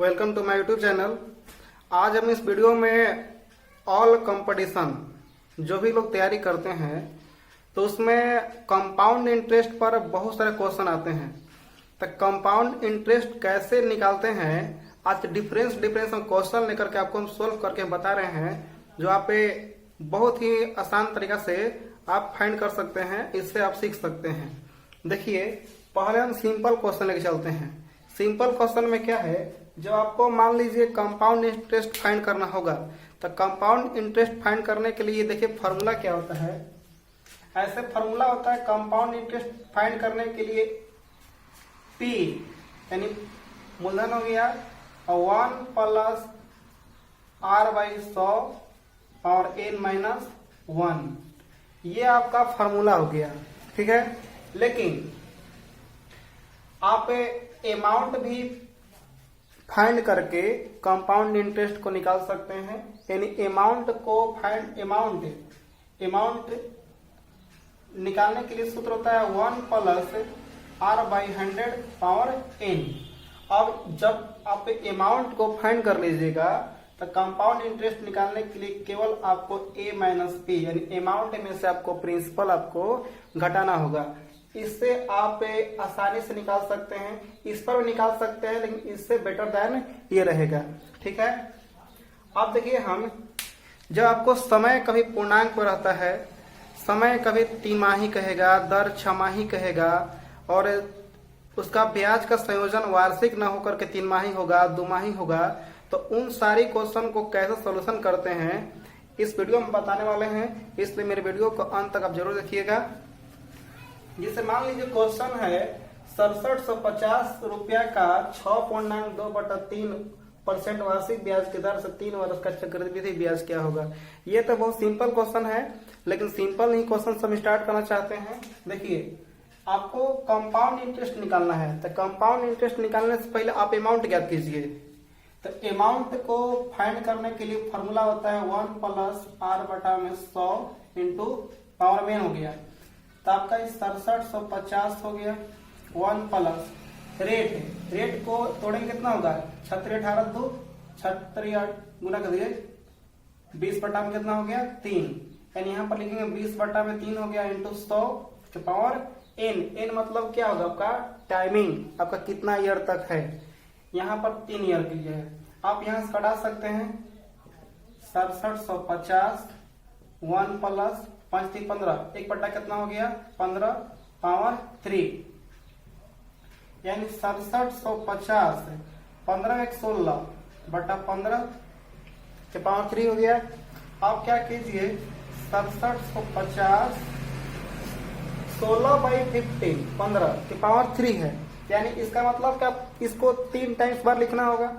Welcome to my YouTube channel. आज हम इस वीडियो में ऑल कंपटीशन जो भी लोग तैयारी करते हैं तो उसमें कंपाउंड इंटरेस्ट पर बहुत सारे क्वेश्चन आते हैं। तो कंपाउंड इंटरेस्ट कैसे निकालते हैं, आज डिफरेंस हम क्वेश्चन लेकर के आपको हम सोल्व करके बता रहे हैं, जो आप बहुत ही आसान तरीका से आप फाइंड कर सकते हैं। इससे आप सीख सकते हैं। देखिए, पहले हम सिंपल क्वेश्चन लेके चलते हैं। सिंपल क्वेश्चन में क्या है, जो आपको मान लीजिए कंपाउंड इंटरेस्ट फाइंड करना होगा, तो कंपाउंड इंटरेस्ट फाइंड करने के लिए देखिए फार्मूला क्या होता है। ऐसे फार्मूला होता है कंपाउंड इंटरेस्ट फाइंड करने के लिए, P यानी मूलधन हो गया 1 प्लस R/100 और n-1, ये आपका फार्मूला हो गया। ठीक है, लेकिन आप अमाउंट भी फाइंड करके कंपाउंड इंटरेस्ट को निकाल सकते हैं। यानी अमाउंट को अमाउंट निकालने के लिए सूत्र होता है 1 प्लस R/100 पावर n। अब जब आप अमाउंट को फाइंड कर लीजिएगा तो कंपाउंड इंटरेस्ट निकालने के लिए केवल आपको a-p यानी अमाउंट में से आपको प्रिंसिपल आपको घटाना होगा। इससे आप आसानी से निकाल सकते हैं। इस पर भी निकाल सकते हैं, लेकिन इससे बेटर देन ये रहेगा। ठीक है, अब देखिए, हम जब आपको समय कभी पूर्णांक पर रहता है, समय कभी तिमाही कहेगा, दर छमाही कहेगा, और उसका ब्याज का संयोजन वार्षिक न होकर के 3 माही होगा, 2 माही होगा, तो उन सारी क्वेश्चन को कैसे सोल्यूशन करते हैं इस वीडियो में बताने वाले हैं। इसलिए मेरे वीडियो को अंत तक आप जरूर देखिएगा। जिसे मान लीजिए क्वेश्चन है 6750 रुपया का 6.2/3% वार्षिक ब्याज की दर से 3 वर्ष का चक्रवृद्धि ब्याज क्या होगा। ये तो बहुत सिंपल क्वेश्चन है, लेकिन सिंपल नहीं क्वेश्चन हम स्टार्ट करना चाहते हैं। देखिए, आपको कंपाउंड इंटरेस्ट निकालना है, तो कंपाउंड इंटरेस्ट निकालने से पहले आप अमाउंट ज्ञात कीजिए। तो अमाउंट को फाइंड करने के लिए फॉर्मूला होता है 1 प्लस R/100 इंटू पावर में हो गया। तो आपका 6750 हो गया। 1 प्लस रेट को तोड़ेंगे कितना होगा, 36/18 36 गुना कर दिए 20 में कितना हो गया 3, यानी यहाँ पर लिखेंगे 20/3 हो गया इंटू 100 के पावर n मतलब क्या होगा आपका टाइमिंग, आपका कितना ईयर तक है। यहाँ पर 3 ईयर के लिए है। आप यहाँ से कटा सकते हैं 6750 1 प्लस 5 3 15 1/, कितना हो गया 15 पावर 3, यानी 6750 15 1 16/15 के पावर 3 हो गया। आप क्या कीजिए 6750 16/15 15 के पावर 3 है, यानी इसका मतलब क्या, इसको 3 टाइम्स बार लिखना होगा,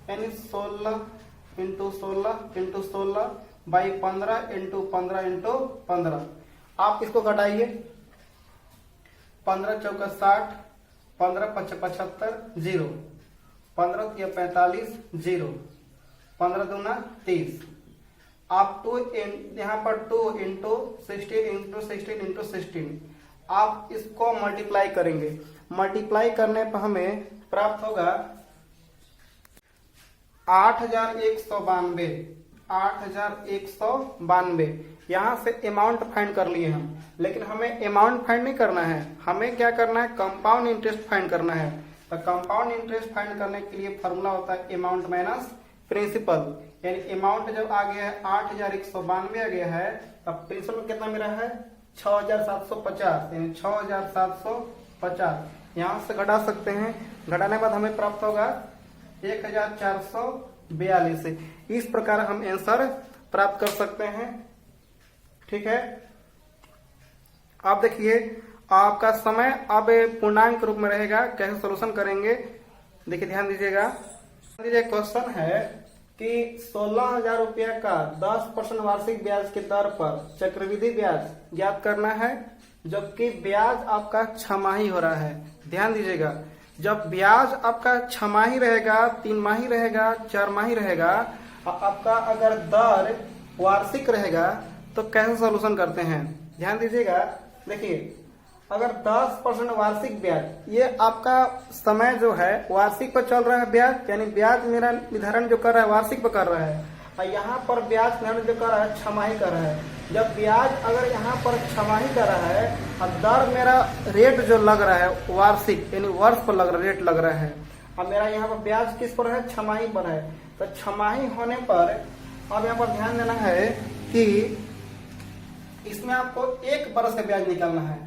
यानी 16 इंटू 16 इंटू 16/15 इंटू 15 इंटू 15। आप इसको घटाइए, 15 चौका 60, 15 पच 75 0, 15 या 45 0, 15 दूना 30। आप 2 यहाँ पर 2 इंटू 16 इंटू 16 इंटू 16, आप इसको मल्टीप्लाई करेंगे। मल्टीप्लाई करने पर हमें प्राप्त होगा 8192। यहाँ से अमाउंट फाइंड कर लिए हम, लेकिन हमें अमाउंट फाइंड नहीं करना है, हमें क्या करना है कंपाउंड इंटरेस्ट फाइंड करना है। तो कंपाउंड इंटरेस्ट फाइंड करने के लिए फॉर्मूला होता है अमाउंट माइनस प्रिंसिपल। यानी अमाउंट जब आ गया है 8192 आ गया है, तब प्रिंसिपल कितना मिला है 6750, यानी 6750 यहाँ से घटा सकते हैं। घटाने के बाद हमें प्राप्त होगा 1442। इस प्रकार हम आंसर प्राप्त कर सकते हैं। ठीक है, आप देखिए, आपका समय अब पूर्णांक रूप में रहेगा। कैसे सोल्यूशन करेंगे, देखिए ध्यान दीजिएगा। क्वेश्चन है कि 16,000 रुपया का 10% वार्षिक ब्याज की दर पर चक्रवृद्धि ब्याज ज्ञात करना है, जबकि ब्याज आपका 6 माही हो रहा है। ध्यान दीजिएगा, जब ब्याज आपका 6 माही रहेगा, 3 माही रहेगा, 4 माही रहेगा, आपका अगर दर वार्षिक रहेगा तो कैसे सोल्यूशन करते हैं, ध्यान दीजिएगा। देखिए, अगर 10% वार्षिक ब्याज, ये आपका समय जो है वार्षिक पर चल रहा है ब्याज, यानी ब्याज मेरा निर्धारण जो कर रहा है वार्षिक पर कर रहा है, और यहाँ पर ब्याज निर्धारण जो कर रहा है छमाही कर रहा है। जब ब्याज अगर यहाँ पर छमाही कर रहा है और दर मेरा रेट जो लग रहा है वार्षिक यानी वर्ष पर लग रहा रेट लग रहा है, अब मेरा यहाँ पर ब्याज किस पर है, छमाही पर है। तो छमाही होने पर अब यहाँ पर ध्यान देना है कि इसमें आपको 1 वर्ष का ब्याज निकालना है।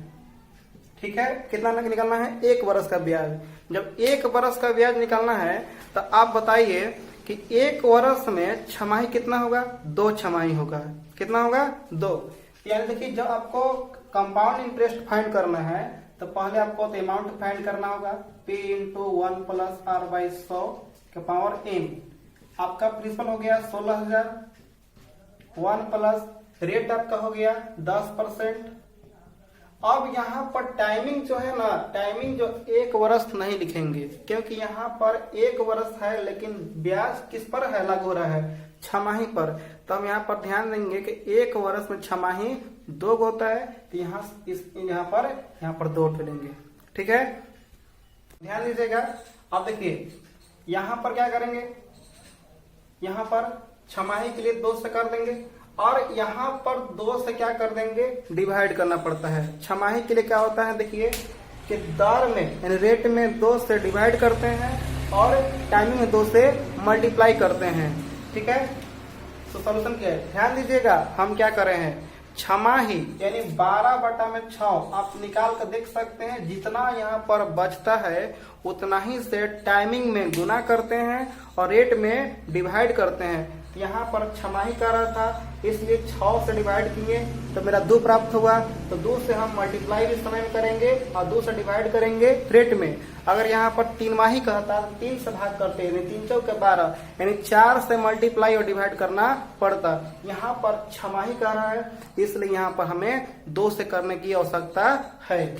ठीक है, कितना निकालना है, 1 वर्ष का ब्याज। जब 1 वर्ष का ब्याज निकालना है तो आप बताइए कि 1 वर्ष में छमाही कितना होगा, 2 छमाही होगा। कितना होगा, 2। यानी देखिए जब आपको कंपाउंड इंटरेस्ट फाइंड करना है तो पहले आपको तो अमाउंट फाइंड करना होगा, P into 1 plus R by 100 के पावर n। आपका प्रिंसिपल हो गया 16,000, 1 प्लस रेट आपका हो गया 10%। अब यहाँ पर टाइमिंग जो है ना, टाइमिंग जो 1 वर्ष नहीं लिखेंगे क्योंकि यहाँ पर 1 वर्ष है लेकिन ब्याज किस पर है लागू हो रहा है, छमाही पर। तो हम यहाँ पर ध्यान देंगे कि 1 वर्ष में छमाही 2 होता है, तो यहाँ पर 2 लेंगे। ठीक है, ध्यान दीजिएगा। अब देखिए यहाँ पर क्या करेंगे, यहाँ पर छमाही के लिए 2 से कर देंगे और यहाँ पर 2 से क्या कर देंगे, डिवाइड करना पड़ता है। छमाही के लिए क्या होता है, देखिए कि दर में यानी रेट में 2 से डिवाइड करते हैं और टाइमिंग में 2 से मल्टीप्लाई करते हैं। ठीक है, तो सोल्यूशन क्या है, ध्यान दीजिएगा। हम क्या कर रहे हैं, छमाही यानी 12/6 आप निकाल कर देख सकते हैं। जितना यहाँ पर बचता है उतना ही से टाइमिंग में गुना करते हैं और रेट में डिवाइड करते हैं। यहाँ पर छमाही कर रहा था इसलिए 6 से डिवाइड किए तो मेरा 2 प्राप्त हुआ। तो 2 से हम मल्टीप्लाई भी समय में करेंगे और 2 से डिवाइड करेंगे रेट में। अगर यहाँ पर 3 माही कहता तो 3 से भाग करते हैं, 3 चौके 12 यानी 4 से मल्टीप्लाई और डिवाइड करना पड़ता। यहाँ पर छमाही कर रहा है इसलिए यहाँ पर हमें 2 से करने की आवश्यकता है।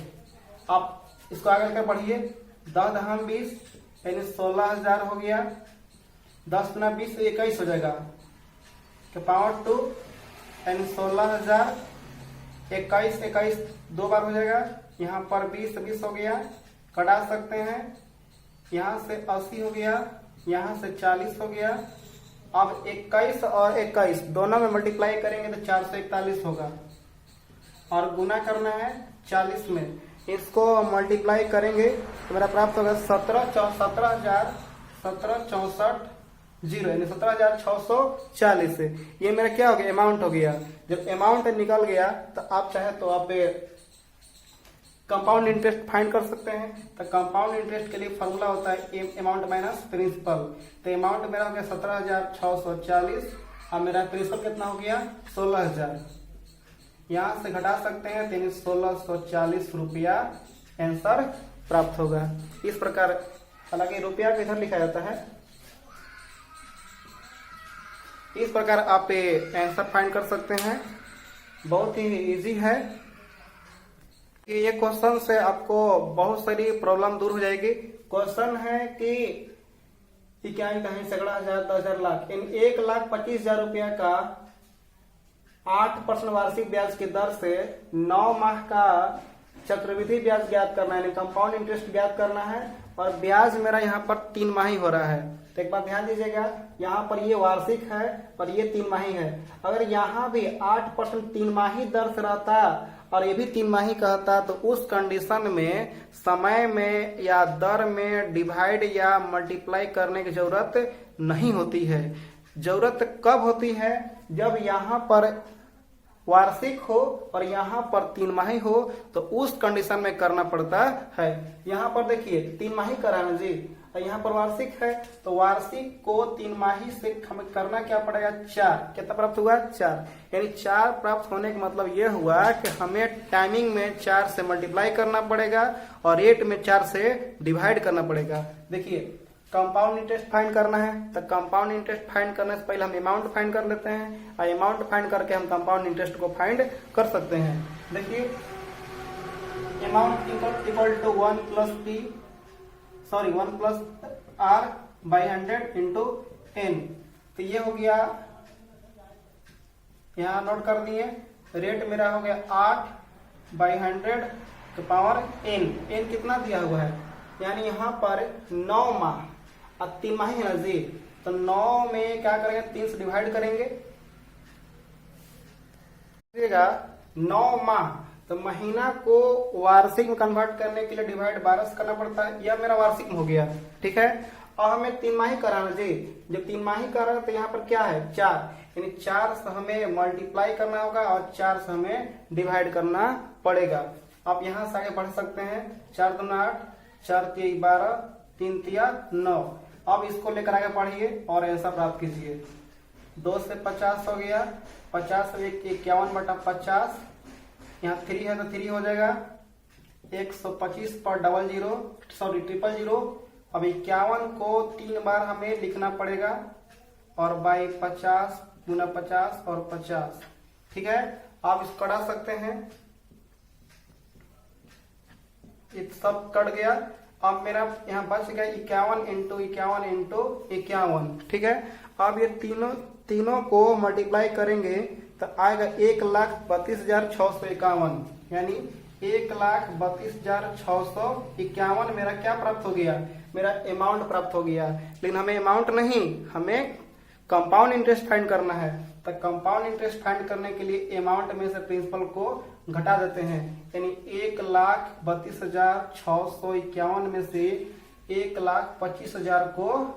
आप इसको आगे कर बढ़िए, 10 दहम 20 यानी 16,000 हो गया। 10 गुना 20 से 21 हो जाएगा के पावर 2 यानी 16,000। 21 2 बार हो जाएगा। यहाँ पर 20 हो गया, कटा सकते हैं। यहाँ से 80 हो गया, यहाँ से 40 हो गया। अब 21 और 21 दोनों में मल्टीप्लाई करेंगे तो 441 होगा और गुना करना है 40 में। इसको मल्टीप्लाई करेंगे तो मेरा प्राप्त होगा 17,64 यानी 17,640 से। ये मेरा क्या हो गया, अमाउंट हो गया। जब अमाउंट निकल गया तो आप चाहे तो आप कंपाउंड इंटरेस्ट फाइंड कर सकते हैं। तो कंपाउंड इंटरेस्ट के लिए फॉर्मूला होता है अमाउंट माइनस प्रिंसिपल। तो अमाउंट मेरा हो गया 17,640 और मेरा प्रिंसिपल कितना हो गया 16,000। यहाँ से घटा सकते हैं तो 1640 रुपया आंसर प्राप्त होगा। इस प्रकार, हालांकि रुपया को इधर लिखा जाता है, इस प्रकार आप आंसर फाइंड कर सकते हैं। बहुत ही इजी है। ये क्वेश्चन से आपको बहुत सारी प्रॉब्लम दूर हो जाएगी। क्वेश्चन है कि क्या कहीं सैकड़ा हजार 10,000 लाख इन 1,25,000 रुपया का 8% वार्षिक ब्याज की दर से 9 माह का चक्रवृद्धि ब्याज ज्ञात करना है, कंपाउंड इंटरेस्ट ज्ञात करना है। और ब्याज मेरा यहाँ पर 3 माही हो रहा है। तो एक बात ध्यान दीजिएगा, यहाँ पर ये वार्षिक है और ये 3 माही है। अगर यहाँ भी 8% 3 माही दर से रहता और ये भी 3 माही कहता तो उस कंडीशन में समय में या दर में डिवाइड या मल्टीप्लाई करने की जरूरत नहीं होती है। जरूरत कब होती है, जब यहाँ पर वार्षिक हो और यहाँ पर 3 माही हो तो उस कंडीशन में करना पड़ता है। यहाँ पर देखिए 3 माही करा है जी और यहाँ पर वार्षिक है, तो वार्षिक को 3 माही से हमें करना क्या पड़ेगा 4। कितना प्राप्त हुआ 4, यानी 4 प्राप्त होने का मतलब ये हुआ कि हमें टाइमिंग में 4 से मल्टीप्लाई करना पड़ेगा और रेट में 4 से डिवाइड करना पड़ेगा। देखिए कंपाउंड इंटरेस्ट फाइंड करना है तो कंपाउंड इंटरेस्ट फाइंड करने से पहले हम अमाउंट फाइंड कर लेते हैं और अमाउंट फाइंड करके हम कंपाउंड इंटरेस्ट को फाइंड कर सकते हैं। देखिए amount equal to 1 plus R by 100 into n। तो ये हो गया, यहाँ नोट कर दिए। रेट मेरा हो गया 8/100 तो पावर n, n कितना दिया हुआ है, यानी यहाँ पर 9 माह, अब 3 माही है ना जी, तो 9 में क्या करेंगे, 3 से डिवाइड करेंगे, 9 माह, तो महीना को वार्षिक में कन्वर्ट करने के लिए डिवाइड 12 से करना पड़ता है। यह मेरा वार्षिक में हो गया, ठीक है। और हमें 3 माही कराना जी, जब 3 माही कर रहे हैं तो यहाँ पर क्या है 4, यानी 4 से हमें मल्टीप्लाई करना होगा और 4 से हमें डिवाइड करना पड़ेगा। आप यहाँ से आगे बढ़ सकते हैं, 4 दूना 8, 4 तिया 12, 3 तिया 9। अब इसको लेकर आगे बढ़िए और आंसर प्राप्त कीजिए। 2 से 50 हो गया, 50 से 51/50, यहाँ 3 है तो 3 हो जाएगा, 125 पर 000, अब 51 को 3 बार हमें लिखना पड़ेगा और बाई 50 गुना 50 और 50, ठीक है। आप इसको कटा सकते हैं, ये सब कट गया। अब मेरा यहाँ बच गया 51 इंटू 51 इंटू 51, ठीक है। अब ये तीनों को मल्टीप्लाई करेंगे तो आएगा 1,32,651, यानी 1,32,651 मेरा क्या प्राप्त हो गया, मेरा अमाउंट प्राप्त हो गया। लेकिन हमें अमाउंट नहीं, हमें कंपाउंड इंटरेस्ट फाइंड करना है। तो कंपाउंड इंटरेस्ट फाइंड करने के लिए अमाउंट में से प्रिंसिपल को घटा देते हैं, यानी 1,32,651 में से 1,25,000 को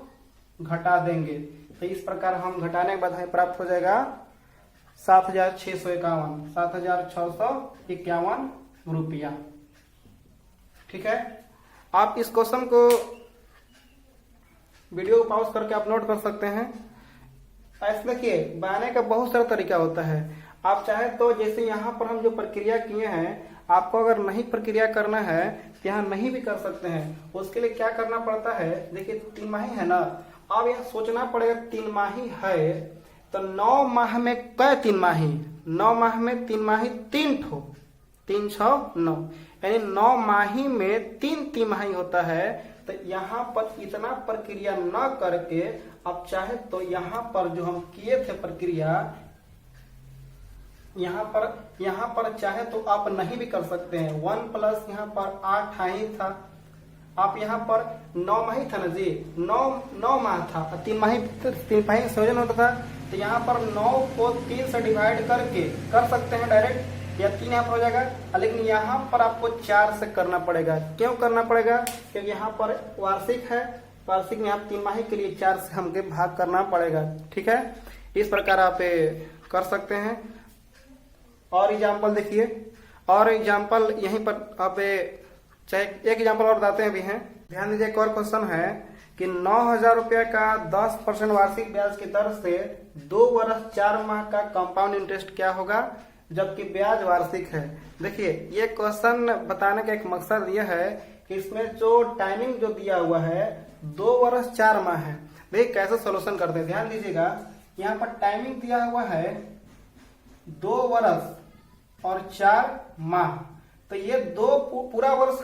घटा देंगे। तो इस प्रकार हम घटाने के बाद हमें प्राप्त हो जाएगा 7,651 रुपया, ठीक है। आप इस क्वेश्चन को वीडियो को पॉज करके आप नोट कर सकते हैं। ऐसे देखिए, बनाने का बहुत सारा तरीका होता है। आप चाहे तो जैसे यहाँ पर हम जो प्रक्रिया किए हैं, आपको अगर नहीं प्रक्रिया करना है तो यहाँ नहीं भी कर सकते हैं। उसके लिए क्या करना पड़ता है, देखिए 3 माही है ना, अब यहाँ सोचना पड़ेगा 3 माही है तो 9 माह में कै 3 माही, 9 माह में 3 माही 3 ठो, 3 6 9, यानी 9 माही में 3 तिमाही होता है। तो यहाँ पर इतना प्रक्रिया न करके आप चाहे तो यहाँ पर जो हम किए थे प्रक्रिया, यहाँ पर चाहे तो आप नहीं भी कर सकते हैं। 1 प्लस यहाँ पर 8 ही था, आप यहाँ पर 9 माही था ना जी, 9 माह था, 3 माही संयोजन होता था। तो यहाँ पर 9 को 3 से डिवाइड करके कर सकते हैं डायरेक्ट, या 3 यहाँ पर हो जाएगा। लेकिन यहाँ पर आपको 4 से करना पड़ेगा। क्यों करना पड़ेगा, क्योंकि यहाँ पर वार्षिक है, वार्षिक में आप 3 माही के लिए 4 से हमके भाग करना पड़ेगा, ठीक है। इस प्रकार आप कर सकते हैं। और एग्जाम्पल देखिए, और एग्जाम्पल यहीं पर आप चाहे एक एग्जाम्पल और बताते हैं भी हैं। ध्यान दीजिए, एक और क्वेश्चन है कि 9,000 रुपया का 10% वार्षिक ब्याज की दर से 2 वर्ष 4 माह का कंपाउंड इंटरेस्ट क्या होगा, जबकि ब्याज वार्षिक है। देखिए, ये क्वेश्चन बताने का एक मकसद यह है कि इसमें जो टाइमिंग जो दिया हुआ है 2 वर्ष 4 माह है। देखिए कैसे सोल्यूशन करते हैं, ध्यान दीजिएगा। यहाँ पर टाइमिंग दिया हुआ है 2 वर्ष और 4 माह, तो ये 2 पूरा वर्ष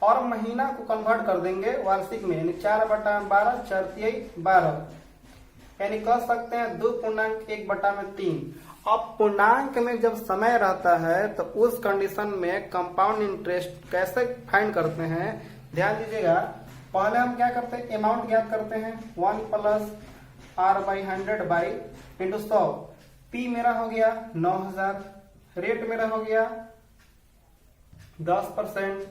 और महीना को कन्वर्ट कर देंगे वार्षिक में, यानी 4/12, 4 तिया 12, यानी कह सकते हैं 2.1/3। अब पूर्णांक में जब समय रहता है तो उस कंडीशन में कंपाउंड इंटरेस्ट कैसे फाइंड करते हैं, ध्यान दीजिएगा। पहले हम क्या करते हैं, अमाउंट ज्ञात करते हैं, 1 प्लस R/100 इंटू 100। P मेरा हो गया 9,000, रेट मेरा हो गया 10%,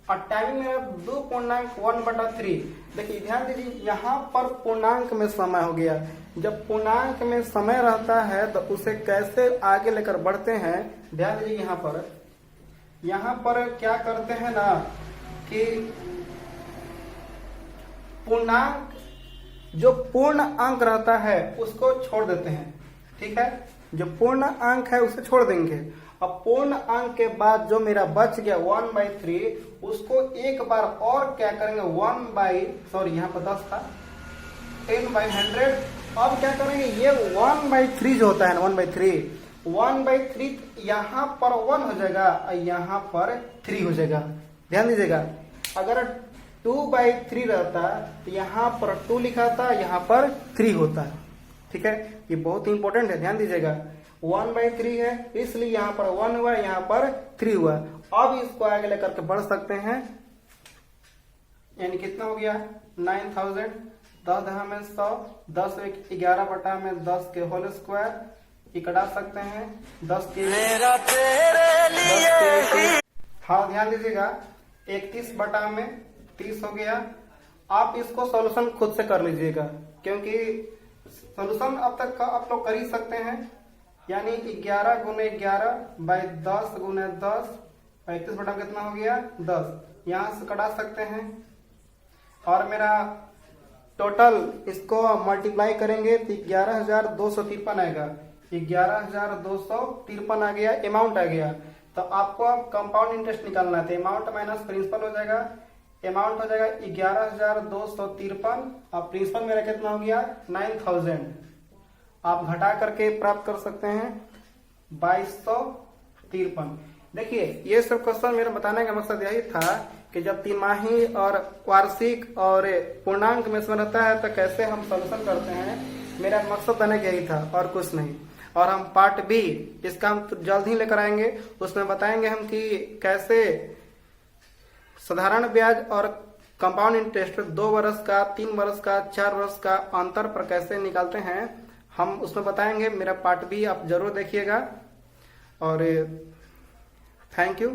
और टाइमिंग मेरा 2.1/3। देखिए ध्यान दीजिए, यहाँ पर पूर्णांक में समय हो गया। जब पूर्णांक में समय रहता है तो उसे कैसे आगे लेकर बढ़ते हैं, ध्यान दीजिए। यहाँ पर क्या करते हैं ना कि पूर्णांक जो पूर्ण अंक रहता है उसको छोड़ देते हैं, ठीक है। जो पूर्ण अंक है उसे छोड़ देंगे। अब पूर्ण अंक के बाद जो मेरा बच गया 1/3, उसको एक बार और क्या करेंगे, यहाँ पर 10 था, 10/100। अब क्या करेंगे, ये 1/3 जो होता है ना, 1/3 यहाँ पर 1 हो जाएगा और यहाँ पर 3 हो जाएगा। ध्यान दीजिएगा, अगर 2/3 रहता तो यहाँ पर 2 लिखा था, यहाँ पर 3 होता है, ठीक है। ये बहुत ही इंपॉर्टेंट है, ध्यान दीजिएगा। 1/3 है इसलिए यहाँ पर 1 हुआ, यहाँ पर 3 हुआ। अब इसको आगे लेकर के बढ़ सकते हैं, यानी कितना हो गया 9000, 10 दहा में 100, 10 एक 11 बटा में 10 के होल स्क्वायर कटा सकते हैं, 10 के मेरा तेरे लिए। हाँ ध्यान दीजिएगा, 31 बटा में 30 हो गया। आप इसको सॉल्यूशन खुद से कर लीजिएगा, क्योंकि सॉल्यूशन अब तक का आप लोग कर ही सकते हैं। यानी 11 गुने 11 बाई 10 गुने 10, 31 बटा कितना हो गया 10, यहाँ से कटा सकते हैं। और मेरा टोटल इसको मल्टीप्लाई करेंगे तो 11,253 आएगा, 11,253 आ गया, अमाउंट आ गया। तो आपको अब कंपाउंड इंटरेस्ट निकालना है, तो अमाउंट माइनस प्रिंसिपल हो जाएगा, अमाउंट हो जाएगा 11,253 और प्रिंसिपल मेरा कितना हो गया 9000। आप घटा करके प्राप्त कर सकते हैं 2253। देखिए ये सब क्वेश्चन मेरा बताने का मकसद यही था कि जब तिमाही और वार्षिक और पूर्णांक में इसमें रहता है तो कैसे हम सॉल्यूशन करते हैं, मेरा मकसद बताने का यही था और कुछ नहीं। और हम पार्ट बी इसका हम जल्द ही लेकर आएंगे, उसमें बताएंगे हम कि कैसे साधारण ब्याज और कंपाउंड इंटरेस्ट 2 वर्ष का, 3 वर्ष का, 4 वर्ष का अंतर पर कैसे निकालते हैं, हम उसमें बताएंगे। मेरा पार्ट बी आप जरूर देखिएगा और थैंक यू।